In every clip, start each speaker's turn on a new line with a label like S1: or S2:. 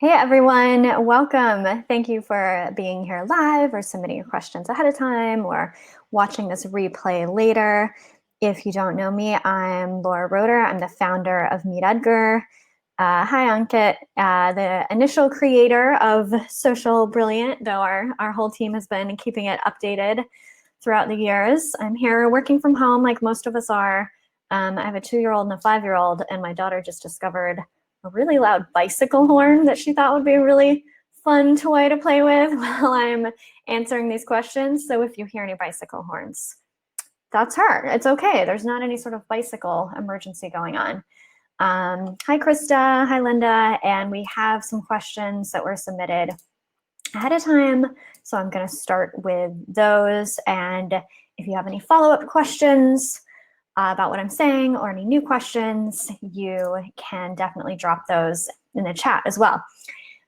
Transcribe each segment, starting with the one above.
S1: Hey everyone, welcome. Thank you for being here live or submitting your questions ahead of time or watching this replay later. If you don't know me, I'm Roeder. I'm the founder of Meet Edgar. Hi Ankit, the initial creator of Social Brilliant, though our whole team has been keeping it updated throughout the years. I'm here working from home like most of us are. I have a 2-year-old and a 5-year-old, and my daughter just discovered a really loud bicycle horn that she thought would be a really fun toy to play with while I'm answering these questions. So if you hear any bicycle horns, that's her. It's okay. There's not any sort of bicycle emergency going on. Hi, Krista. Hi, Linda. And we have some questions that were submitted ahead of time. So I'm going to start with those. And if you have any follow-up questions about what I'm saying or any new questions, you can definitely drop those in the chat as well.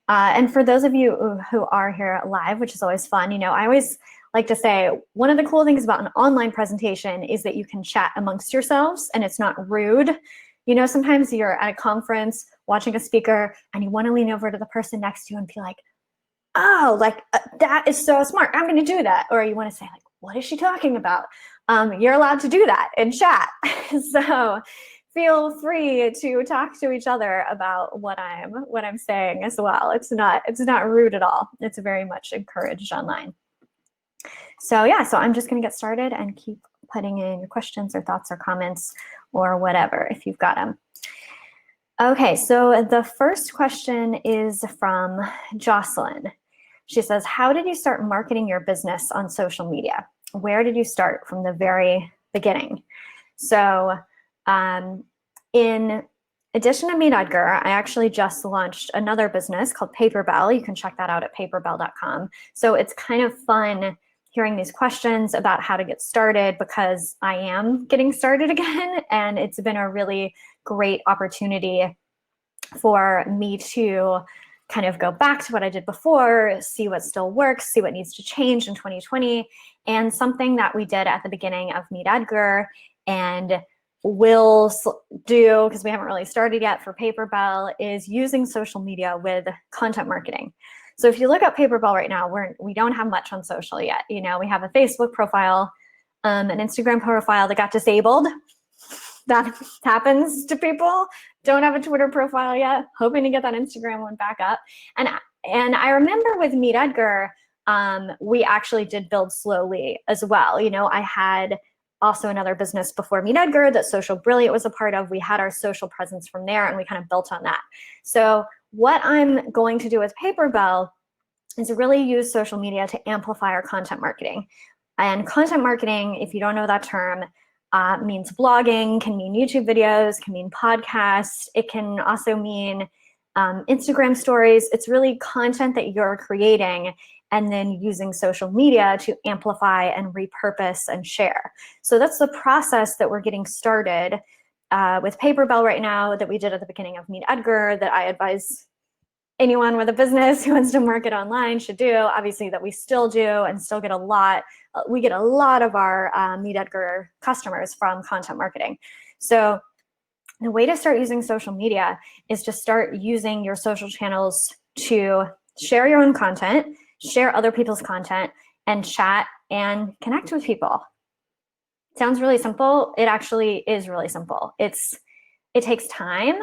S1: And for those of you who are here live, which is always fun, I always like to say one of the cool things about an online presentation is that you can chat amongst yourselves and it's not rude. Sometimes you're at a conference watching a speaker and you want to lean over to the person next to you and be like, oh, that is so smart. I'm going to do that. Or you want to say like, what is she talking about? You're allowed to do that in chat. So feel free to talk to each other about what I'm saying as well. It's not rude at all. It's very much encouraged online. So yeah, so I'm just going to get started and keep putting in your questions or thoughts or comments or whatever if you've got them. Okay, so the first question is from Jocelyn. She says, how did you start marketing your business on social media? Where did you start from the very beginning? So in addition to Meet Edgar, I actually just launched another business called Paperbell. You can check that out at paperbell.com. So it's kind of fun hearing these questions about how to get started because I am getting started again, and it's been a really great opportunity for me to kind of go back to what I did before, see what still works, see what needs to change in 2020. And something that we did at the beginning of Meet Edgar and will do, because we haven't really started yet for Paperbell, is using social media with content marketing. So if you look at Paperbell right now, we don't have much on social yet. We have a Facebook profile, an Instagram profile that got disabled. That happens to people. Don't have a Twitter profile yet, hoping to get that Instagram one back up. And I remember with Meet Edgar, we actually did build slowly as well. I had also another business before Meet Edgar that Social Brilliant was a part of. We had our social presence from there and we kind of built on that. So what I'm going to do with Paperbell is really use social media to amplify our content marketing. And content marketing, if you don't know that term, means blogging, can mean YouTube videos, can mean podcasts. It can also mean Instagram stories. It's really content that you're creating and then using social media to amplify and repurpose and share. So that's the process that we're getting started with Paperbell right now that we did at the beginning of Meet Edgar that I advise anyone with a business who wants to market online should do, obviously, that we still do and still get a lot. We get a lot of our Meet Edgar customers from content marketing. So the way to start using social media is to start using your social channels to share your own content, share other people's content, and chat and connect with people. Sounds really simple. It actually is really simple. It takes time.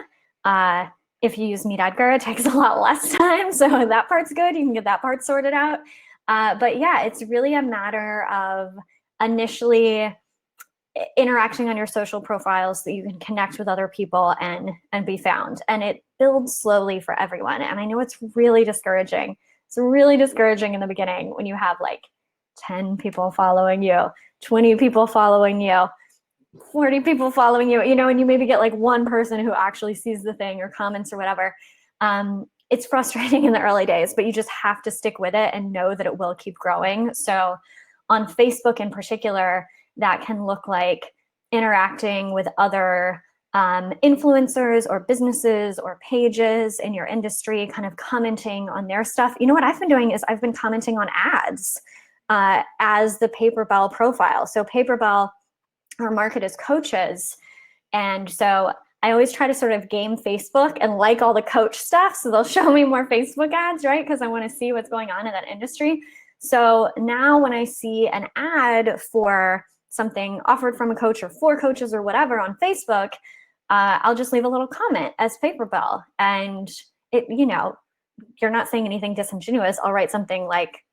S1: If you use Meet Edgar, it takes a lot less time. So that part's good. You can get that part sorted out. But yeah, it's really a matter of initially interacting on your social profiles so that you can connect with other people and be found. And it builds slowly for everyone. And I know it's really discouraging. It's really discouraging in the beginning when you have like 10 people following you, 20 people following you, 40 people following you, and you maybe get like one person who actually sees the thing or comments or whatever. It's frustrating in the early days, but you just have to stick with it and know that it will keep growing. So on Facebook in particular, that can look like interacting with other influencers or businesses or pages in your industry, kind of commenting on their stuff. What I've been doing is I've been commenting on ads as the Paperbell profile. So Paperbell, our market is coaches. And so I always try to sort of game Facebook and like all the coach stuff. So they'll show me more Facebook ads, right? Because I want to see what's going on in that industry. So now when I see an ad for something offered from a coach or for coaches or whatever on Facebook, I'll just leave a little comment as Paper Bell. And it, you know, you're not saying anything disingenuous. I'll write something like,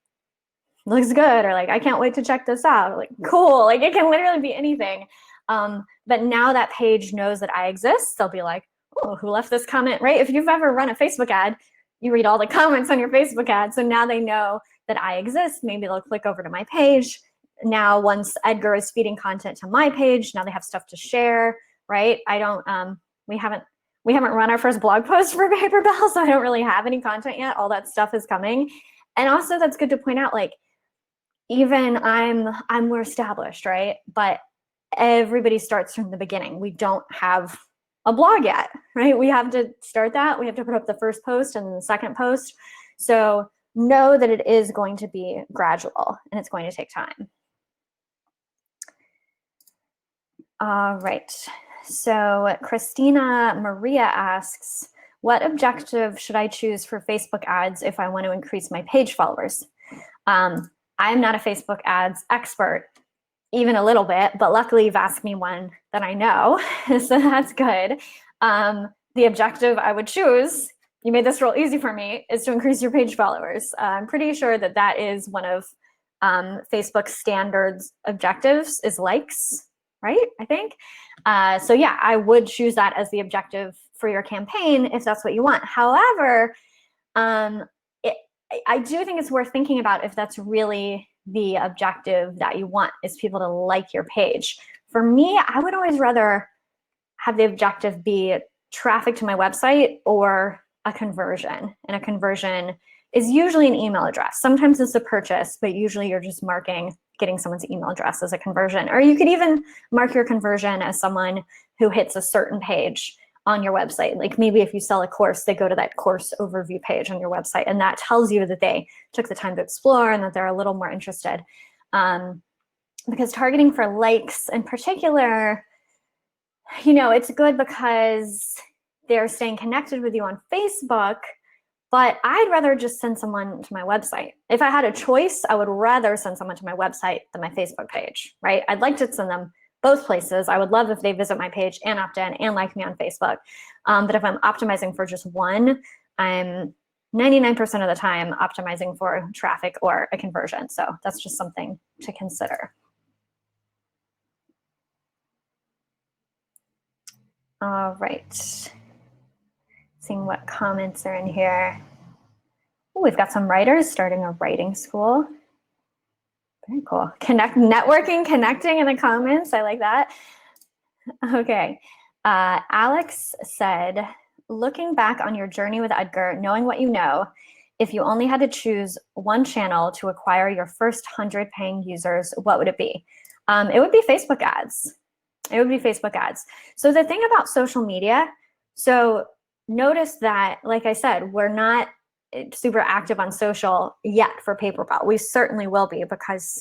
S1: looks good, or like, I can't wait to check this out, or like, cool. Like, it can literally be anything. But now that page knows that I exist, they'll be like, oh, who left this comment, right? If you've ever run a Facebook ad, you read all the comments on your Facebook ad. So now they know that I exist. Maybe they'll click over to my page. Now, once Edgar is feeding content to my page, now they have stuff to share, right? I don't, we haven't run our first blog post for Paper Bell, so I don't really have any content yet. All that stuff is coming. And also that's good to point out, like, even I'm more established, right? But everybody starts from the beginning. We don't have a blog yet, right? We have to start that. We have to put up the first post and then the second post. So know that it is going to be gradual and it's going to take time. All right. So Christina Maria asks, what objective should I choose for Facebook ads if I want to increase my page followers? I'm not a Facebook ads expert, even a little bit, but luckily you've asked me one that I know, so that's good. The objective I would choose, you made this real easy for me, is to increase your page followers. I'm pretty sure that that is one of Facebook's standards objectives is likes, right? I think. So yeah, I would choose that as the objective for your campaign if that's what you want. However, I do think it's worth thinking about if that's really the objective that you want, is people to like your page. For me, I would always rather have the objective be traffic to my website or a conversion. And a conversion is usually an email address. Sometimes it's a purchase, but usually you're just marking getting someone's email address as a conversion. Or you could even mark your conversion as someone who hits a certain page on your website. Like maybe if you sell a course, they go to that course overview page on your website, and that tells you that they took the time to explore and that they're a little more interested. Because targeting for likes in particular, you know, it's good because they're staying connected with you on Facebook, but I'd rather just send someone to my website. If I had a choice, I would rather send someone to my website than my Facebook page, right? I'd like to send them both places. I would love if they visit my page and opt in and like me on Facebook. But if I'm optimizing for just one, I'm 99% of the time optimizing for traffic or a conversion. So that's just something to consider. All right. Seeing what comments are in here. Ooh, we've got some writers starting a writing school. Very cool. Networking, connecting in the comments. I like that. Okay. Alex said, looking back on your journey with Edgar, knowing what you know, if you only had to choose one channel to acquire your first 100 paying users, what would it be? It would be Facebook ads. It would be Facebook ads. So the thing about social media, so notice that, like I said, we're not super active on social yet for Paper Bell. We certainly will be, because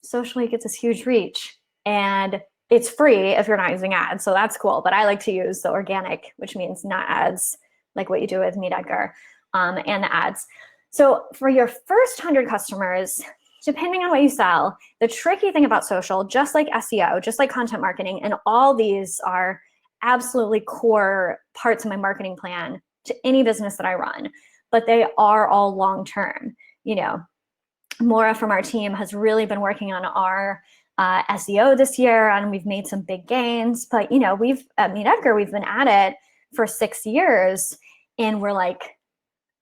S1: socially gets this huge reach and it's free if you're not using ads. So that's cool. But I like to use the organic, which means not ads, like what you do with Team Edgar, and the ads. So for your first 100 customers, depending on what you sell, the tricky thing about social, just like SEO, just like content marketing, and all these are absolutely core parts of my marketing plan to any business that I run, but they are all long-term. You know, Maura from our team has really been working on our SEO this year, and we've made some big gains. But you know, we've at Team Edgar, we've been at it for 6 years, and we're like,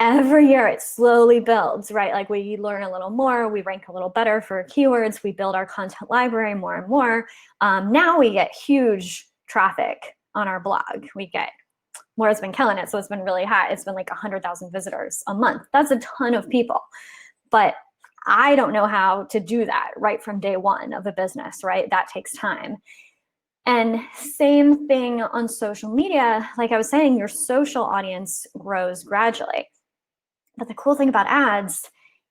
S1: every year it slowly builds, right? Like we learn a little more, we rank a little better for keywords, we build our content library more and more. Now we get huge traffic on our blog. Maura's been killing it, so it's been really high. It's been like 100,000 visitors a month. That's a ton of people. But I don't know how to do that right from day one of a business, right? That takes time. And same thing on social media. Like I was saying, your social audience grows gradually. But the cool thing about ads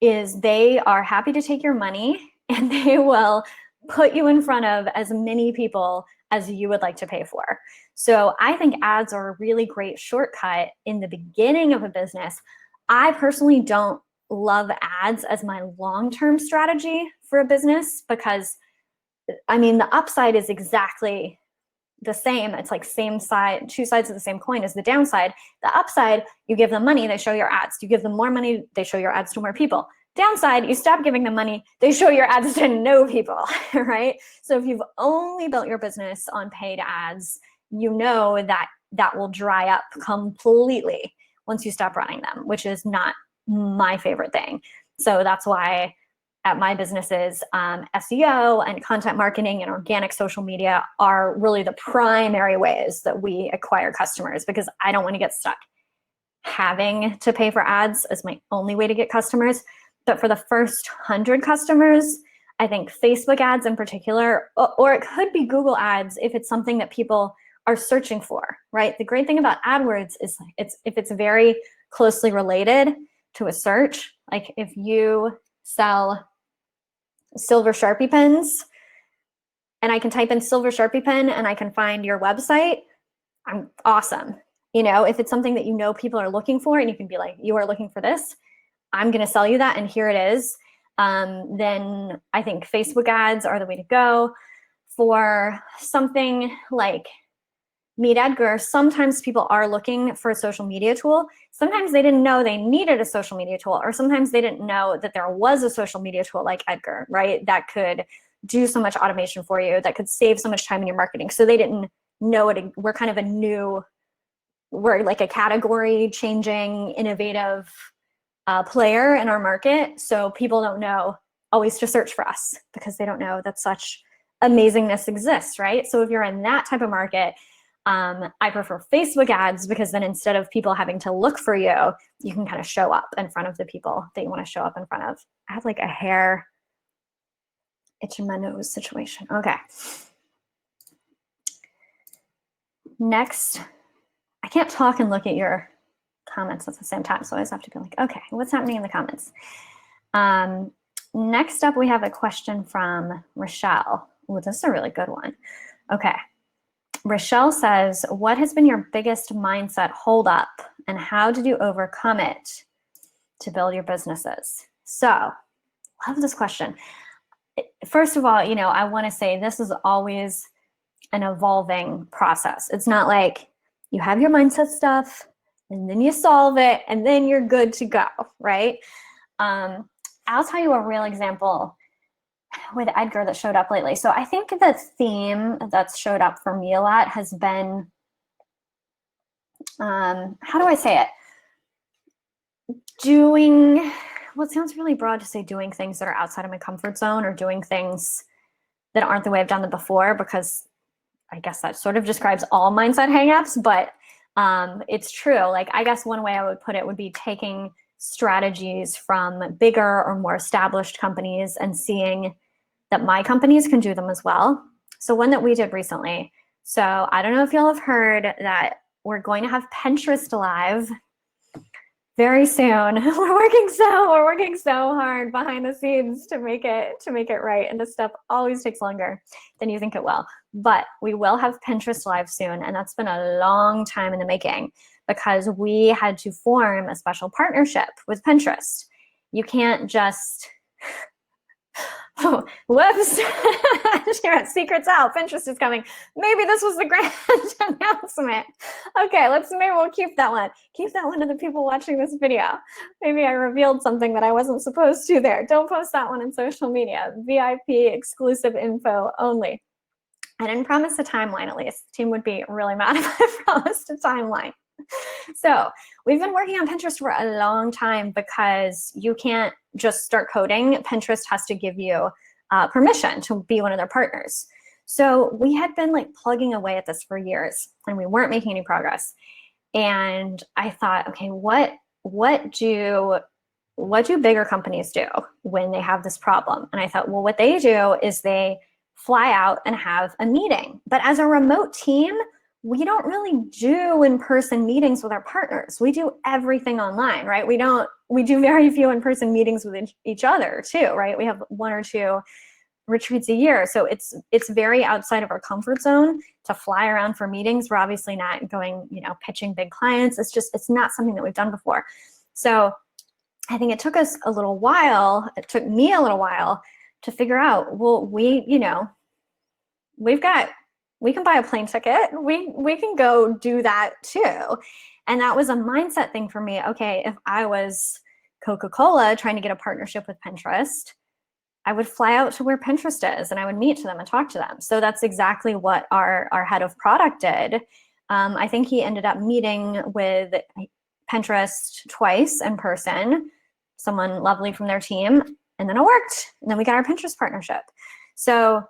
S1: is they are happy to take your money, and they will put you in front of as many people as you would like to pay for. So I think ads are a really great shortcut in the beginning of a business. I personally don't love ads as my long-term strategy for a business because, I mean, the upside is exactly the same. It's like same side, two sides of the same coin as the downside. The upside, you give them money, they show your ads. You give them more money, they show your ads to more people. Downside, you stop giving them money, they show your ads to no people, right? So if you've only built your business on paid ads, you know that that will dry up completely once you stop running them, which is not my favorite thing. So that's why at my businesses, SEO and content marketing and organic social media are really the primary ways that we acquire customers, because I don't want to get stuck having to pay for ads as my only way to get customers. But for the first 100 customers, I think Facebook ads in particular, or it could be Google ads if it's something that people are searching for, right? The great thing about AdWords is if it's very closely related to a search, like if you sell silver Sharpie pens and I can type in silver Sharpie pen and I can find your website, I'm awesome. You know, if it's something that you know people are looking for and you can be like, you are looking for this, I'm going to sell you that and here it is. Then I think Facebook ads are the way to go. For something like Meet Edgar, sometimes people are looking for a social media tool. Sometimes they didn't know they needed a social media tool, or sometimes they didn't know that there was a social media tool like Edgar, right? That could do so much automation for you, that could save so much time in your marketing. So they didn't know it. We're kind of we're like a category changing, innovative player in our market. So people don't know always to search for us because they don't know that such amazingness exists, right? So if you're in that type of market, I prefer Facebook ads because then instead of people having to look for you, you can kind of show up in front of the people that you want to show up in front of. I have like a hair itch in my nose situation. Okay. Next, I can't talk and look at your comments at the same time, so I always have to be like, okay, what's happening in the comments? Next up, we have a question from Rochelle. Oh, this is a really good one. Okay. Rochelle says, what has been your biggest mindset holdup and how did you overcome it to build your businesses? So, love this question. First of all, you know, I want to say this is always an evolving process. It's not like you have your mindset stuff and then you solve it and then you're good to go, right? I'll tell you a real example with Edgar that showed up lately. So I think the theme that's showed up for me a lot has been, how do I say it? Well, it sounds really broad to say doing things that are outside of my comfort zone or doing things that aren't the way I've done them before, because I guess that sort of describes all mindset hangups, but it's true. Like, I guess one way I would put it would be taking strategies from bigger or more established companies and seeing that my companies can do them as well. So one that we did recently. So I don't know if y'all have heard that we're going to have Pinterest live very soon. We're working so hard behind the scenes to make it right. And this stuff always takes longer than you think it will. But we will have Pinterest live soon. And that's been a long time in the making because we had to form a special partnership with Pinterest. You can't just whoops, secret's out, Pinterest is coming. Maybe this was the grand announcement. Okay, maybe we'll keep that one. Keep that one to the people watching this video. Maybe I revealed something that I wasn't supposed to there. Don't post that one in social media. VIP exclusive info only. I didn't promise a timeline, at least. The team would be really mad if I promised a timeline. So we've been working on Pinterest for a long time because you can't just start coding. Pinterest has to give you permission to be one of their partners. So we had been like plugging away at this for years and we weren't making any progress. And I thought, okay, what do bigger companies do when they have this problem? And I thought, well, what they do is they fly out and have a meeting. But as a remote team, we don't really do in-person meetings with our partners. We do everything online, right? We do very few in-person meetings with each other too, right? We have one or two retreats a year. So it's very outside of our comfort zone to fly around for meetings. We're obviously not going, pitching big clients. It's not something that we've done before. So I think it took us a little while. It took me a little while to figure out, well, we can buy a plane ticket. We can go do that too. And that was a mindset thing for me. Okay, if I was Coca-Cola trying to get a partnership with Pinterest, I would fly out to where Pinterest is and I would meet to them and talk to them. So that's exactly what our head of product did. I think he ended up meeting with Pinterest twice in person, someone lovely from their team, and then it worked. And then we got our Pinterest partnership. So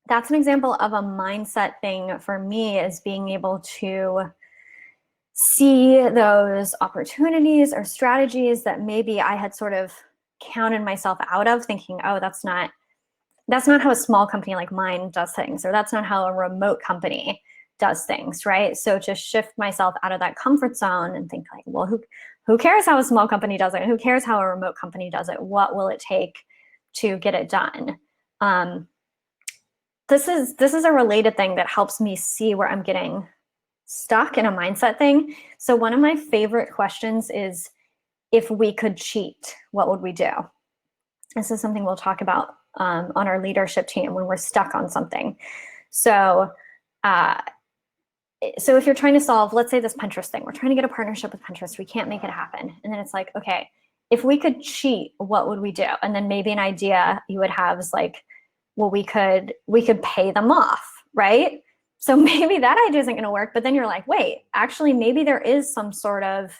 S1: that's an example of a mindset thing for me, is being able to see those opportunities or strategies that maybe I had sort of counted myself out of, thinking, oh, that's not how a small company like mine does things, or that's not how a remote company does things, right? So to shift myself out of that comfort zone and think like, well, who cares how a small company does it? Who cares how a remote company does it? What will it take to get it done? This is a related thing that helps me see where I'm getting stuck in a mindset thing. So one of my favorite questions is, if we could cheat, what would we do? This is something we'll talk about on our leadership team when we're stuck on something. So if you're trying to solve, let's say, this Pinterest thing, we're trying to get a partnership with Pinterest, we can't make it happen. And then it's like, okay, if we could cheat, what would we do? And then maybe an idea you would have is like, well, we could pay them off, right? So maybe that idea isn't going to work, but then you're like, wait, actually, maybe there is some sort of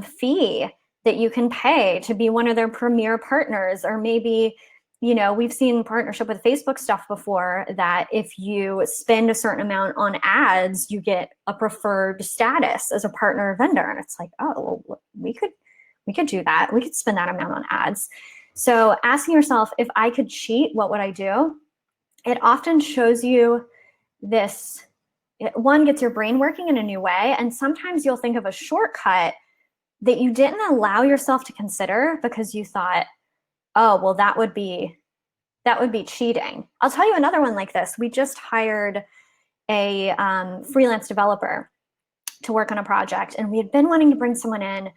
S1: fee that you can pay to be one of their premier partners. Or maybe, we've seen partnership with Facebook stuff before, that if you spend a certain amount on ads, you get a preferred status as a partner or vendor. And it's like, oh, well, we could do that. We could spend that amount on ads. So asking yourself, if I could cheat, what would I do? It often shows you this, one, gets your brain working in a new way. And sometimes you'll think of a shortcut that you didn't allow yourself to consider because you thought, oh, well, that would be cheating. I'll tell you another one like this. We just hired a freelance developer to work on a project, and we had been wanting to bring someone in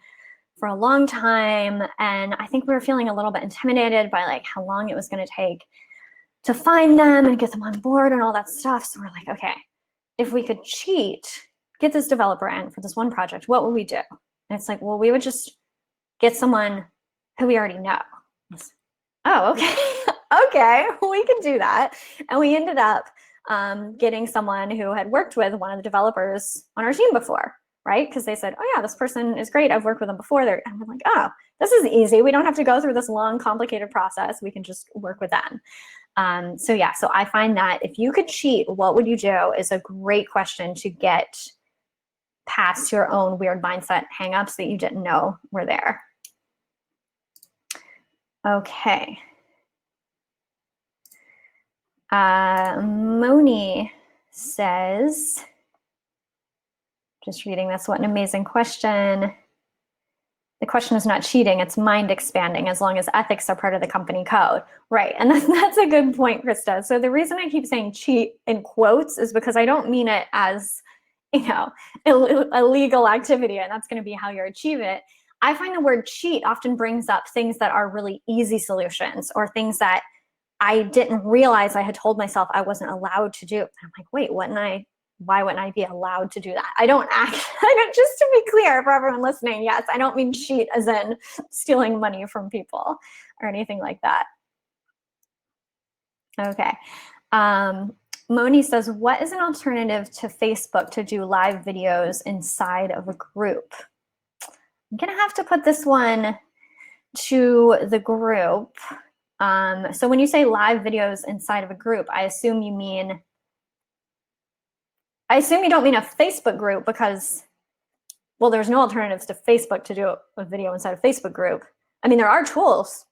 S1: for a long time. And I think we were feeling a little bit intimidated by like how long it was going to take to find them and get them on board and all that stuff. So we're like, okay, if we could cheat, get this developer in for this one project, what would we do? And it's like, well, we would just get someone who we already know. Oh, okay. Okay, we can do that. And we ended up getting someone who had worked with one of the developers on our team before, right? Because they said, oh yeah, this person is great. I've worked with them before. And we're like, oh, this is easy. We don't have to go through this long, complicated process. We can just work with them. So I find that if you could cheat, what would you do is a great question to get past your own weird mindset hangups that you didn't know were there. Okay. Moni says, just reading this, what an amazing question. The question is not cheating, it's mind expanding, as long as ethics are part of the company code. Right, and that's a good point, Krista. So the reason I keep saying cheat in quotes is because I don't mean it as, illegal activity, and that's going to be how you achieve it. I find the word cheat often brings up things that are really easy solutions, or things that I didn't realize I had told myself I wasn't allowed to do. I'm like, wait, why wouldn't I be allowed to do that? Just to be clear for everyone listening, yes, I don't mean cheat as in stealing money from people or anything like that. Okay. Moni says, what is an alternative to Facebook to do live videos inside of a group? I'm gonna have to put this one to the group. So when you say live videos inside of a group, I assume you don't mean a Facebook group, because, well, there's no alternatives to Facebook to do a video inside a Facebook group. I mean, there are tools.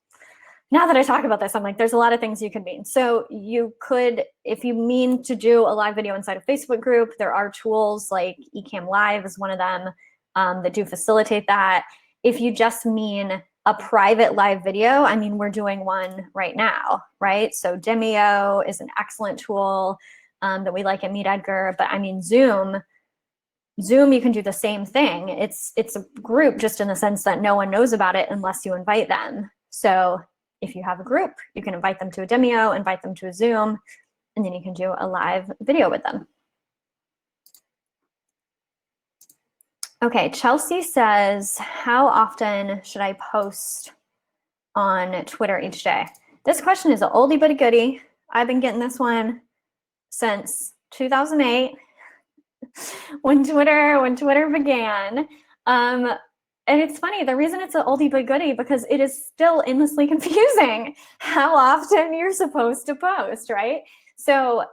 S1: Now that I talk about this, I'm like, there's a lot of things you could mean. So you could, if you mean to do a live video inside a Facebook group, there are tools like Ecamm Live is one of them that do facilitate that. If you just mean a private live video, I mean, we're doing one right now, right? So Demio is an excellent tool that we like at Meet Edgar, but I mean, Zoom, you can do the same thing. It's a group just in the sense that no one knows about it unless you invite them. So if you have a group, you can invite them to a Demio, invite them to a Zoom, and then you can do a live video with them. Okay, Chelsea says, how often should I post on Twitter each day? This question is an oldie but a goodie. I've been getting this one since 2008 when Twitter began. And it's funny, the reason it's an oldie but goodie because it is still endlessly confusing how often you're supposed to post, right? So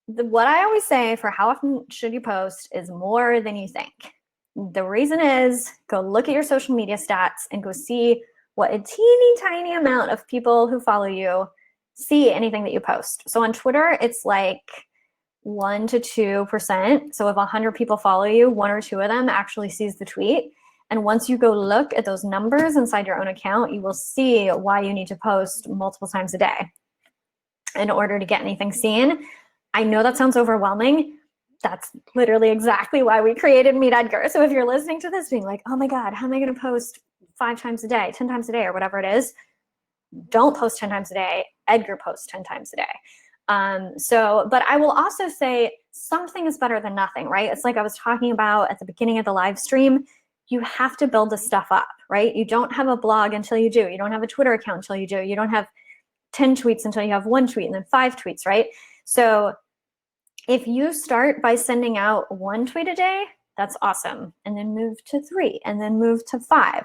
S1: what I always say for how often should you post is more than you think. The reason is go look at your social media stats and go see what a teeny tiny amount of people who follow you see anything that you post. So on Twitter, it's like 1 to 2%. So if 100 people follow you, 1 or 2 of them actually sees the tweet. And once you go look at those numbers inside your own account, you will see why you need to post multiple times a day in order to get anything seen. I know that sounds overwhelming. That's literally exactly why we created Meet Edgar. So if you're listening to this being like, oh my God, how am I going to post 5 times a day, 10 times a day, or whatever it is, don't post 10 times a day. Edgar posts 10 times a day. But I will also say something is better than nothing, right? It's like I was talking about at the beginning of the live stream. You have to build this stuff up, right? You don't have a blog until you do. You don't have a Twitter account until you do. You don't have 10 tweets until you have 1 tweet and then 5 tweets, right? So if you start by sending out 1 tweet a day, that's awesome. And then move to 3 and then move to 5.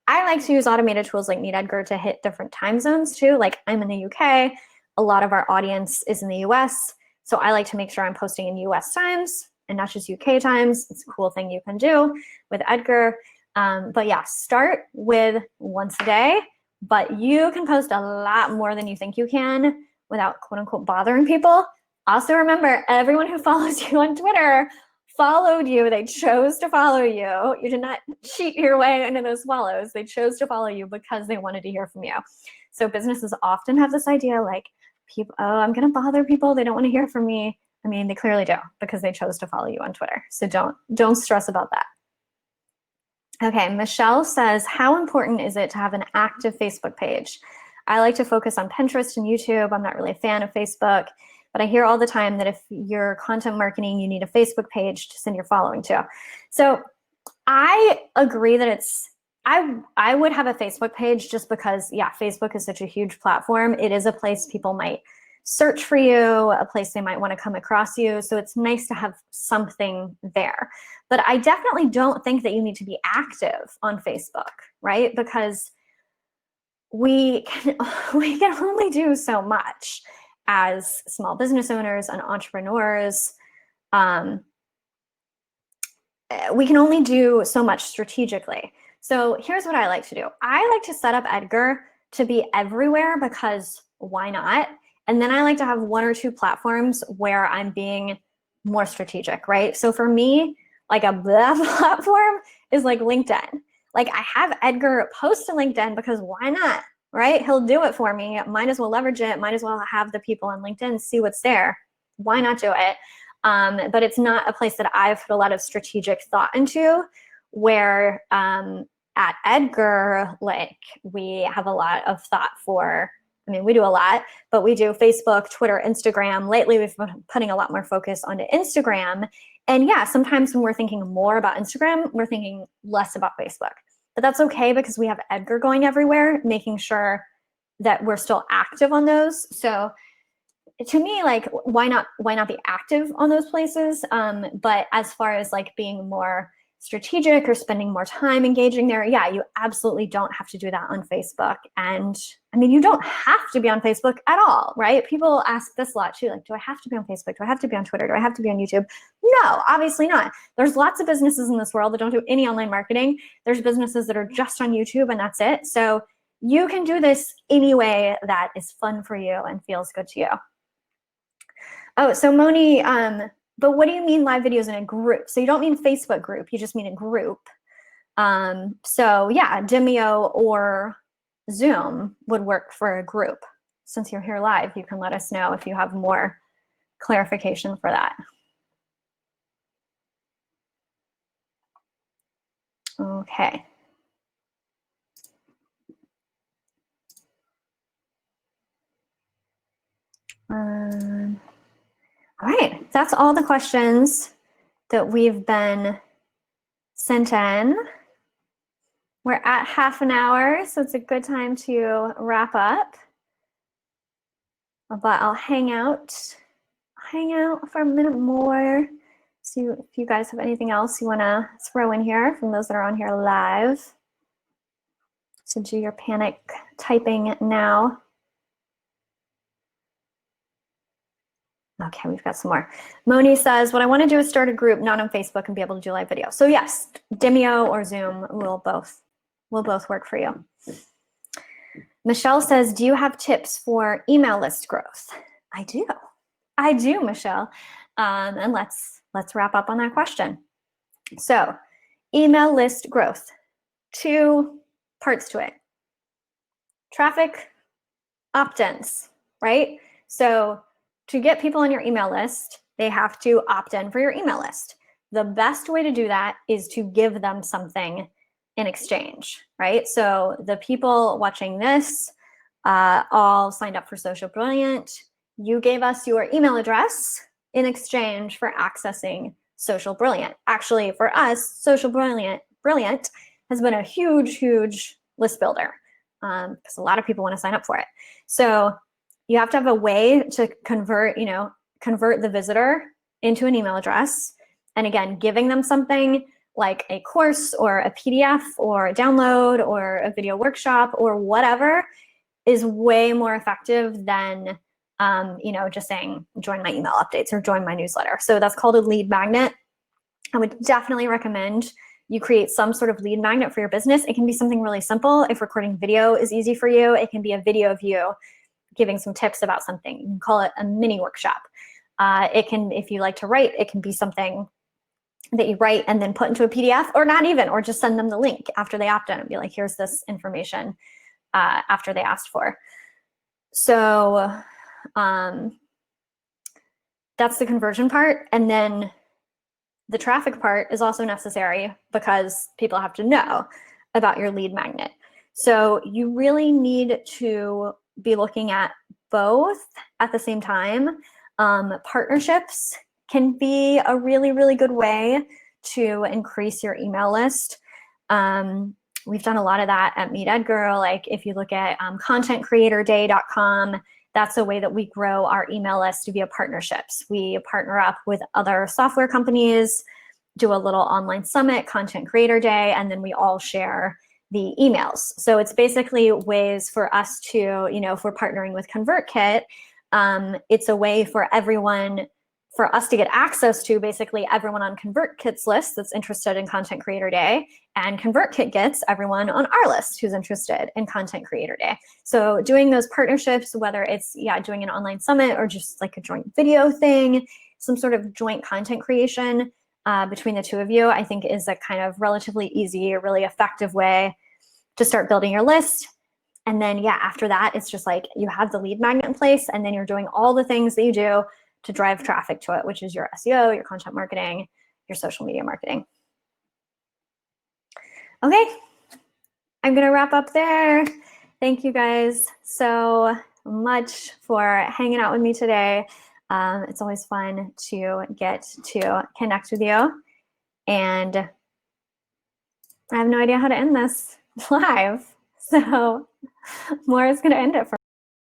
S1: I like to use automated tools like Meet Edgar to hit different time zones too. Like I'm in the UK, a lot of our audience is in the US. So I like to make sure I'm posting in US times and not just UK times. It's a cool thing you can do with Edgar. But yeah, start with once a day, but you can post a lot more than you think you can without quote unquote bothering people. Also remember, everyone who follows you on Twitter followed you. They chose to follow you. You did not cheat your way into those follows. They chose to follow you because they wanted to hear from you. So businesses often have this idea like, people, oh, I'm going to bother people. They don't want to hear from me. I mean, they clearly do because they chose to follow you on Twitter. So don't stress about that. Okay, Michelle says, how important is it to have an active Facebook page? I like to focus on Pinterest and YouTube. I'm not really a fan of Facebook. But I hear all the time that if you're content marketing, you need a Facebook page to send your following to. So I agree that I would have a Facebook page just because, yeah, Facebook is such a huge platform. It is a place people might search for you, a place they might want to come across you. So it's nice to have something there. But I definitely don't think that you need to be active on Facebook, right? Because we can only do so much as small business owners and entrepreneurs. We can only do so much strategically. So here's what I like to do. I like to set up Edgar to be everywhere because why not? And then I like to have 1 or 2 platforms where I'm being more strategic, right? So for me, like a platform is like LinkedIn. Like I have Edgar post to LinkedIn because why not? Right? He'll do it for me. Might as well leverage it. Might as well have the people on LinkedIn see what's there. Why not do it? But it's not a place that I've put a lot of strategic thought into, where at Edgar, like we have a lot of thought for, I mean, we do a lot, but we do Facebook, Twitter, Instagram. Lately, we've been putting a lot more focus onto Instagram. And yeah, sometimes when we're thinking more about Instagram, we're thinking less about Facebook. But that's okay because we have Edgar going everywhere, making sure that we're still active on those. So to me, like, why not be active on those places? But as far as like being more strategic or spending more time engaging there, yeah, you absolutely don't have to do that on Facebook. And I mean, you don't have to be on Facebook at all, right? People ask this a lot too, like, do I have to be on Facebook? Do I have to be on Twitter? Do I have to be on YouTube? No, obviously not. There's lots of businesses in this world that don't do any online marketing. There's businesses that are just on YouTube and that's it. So you can do this any way that is fun for you and feels good to you. Oh, so Moni, but what do you mean live videos in a group? So you don't mean Facebook group, you just mean a group. So yeah, Vimeo or Zoom would work for a group. Since you're here live, you can let us know if you have more clarification for that. Okay. All right, that's all the questions that we've been sent in. We're at half an hour, so it's a good time to wrap up. But I'll hang out for a minute more. See if you guys have anything else you want to throw in here from those that are on here live. So do your panic typing now. Okay, we've got some more. Moni says, what I want to do is start a group, not on Facebook, and be able to do live video. So yes, Vimeo or Zoom will both work for you. Michelle says, do you have tips for email list growth? I do, Michelle. And let's wrap up on that question. So email list growth, 2 parts to it. Traffic, opt-ins, right? So to get people on your email list, they have to opt in for your email list. The best way to do that is to give them something in exchange, right? So the people watching this all signed up for Social Brilliant. You gave us your email address in exchange for accessing Social Brilliant. Actually, for us, Social Brilliant has been a huge list builder because a lot of people want to sign up for it. So you have to have a way to convert the visitor into an email address. And again, giving them something like a course or a PDF or a download or a video workshop or whatever is way more effective than just saying join my email updates or join my newsletter. So that's called a lead magnet. I would definitely recommend you create some sort of lead magnet for your business. It can be something really simple. If recording video is easy for you, it can be a video of you giving some tips about something. You can call it a mini workshop. It can, if you like to write, it can be something that you write and then put into a PDF, or not even, or just send them the link after they opt in and be like, here's this information after they asked for. So that's the conversion part. And then the traffic part is also necessary because people have to know about your lead magnet. So you really need to be looking at both at the same time. Partnerships can be a really good way to increase your email list. We've done a lot of that at Team Edgar. Like if you look at contentcreatorday.com, that's a way that we grow our email list via partnerships. We partner up with other software companies, do a little online summit, Content Creator Day, and then we all share the emails. So it's basically ways for us to, if we're partnering with ConvertKit, it's a way for everyone, for us to get access to basically everyone on ConvertKit's list that's interested in Content Creator Day, and ConvertKit gets everyone on our list who's interested in Content Creator Day. So doing those partnerships, whether it's doing an online summit or just like a joint video thing, some sort of joint content creation between the two of you, I think is a kind of relatively easy, really effective way to start building your list. And then after that, it's just like you have the lead magnet in place, and then you're doing all the things that you do to drive traffic to it, which is your SEO, your content marketing, your social media marketing. Okay, I'm gonna wrap up there. Thank you guys so much for hanging out with me today. It's always fun to get to connect with you. And I have no idea how to end this live. So Maura's gonna end it for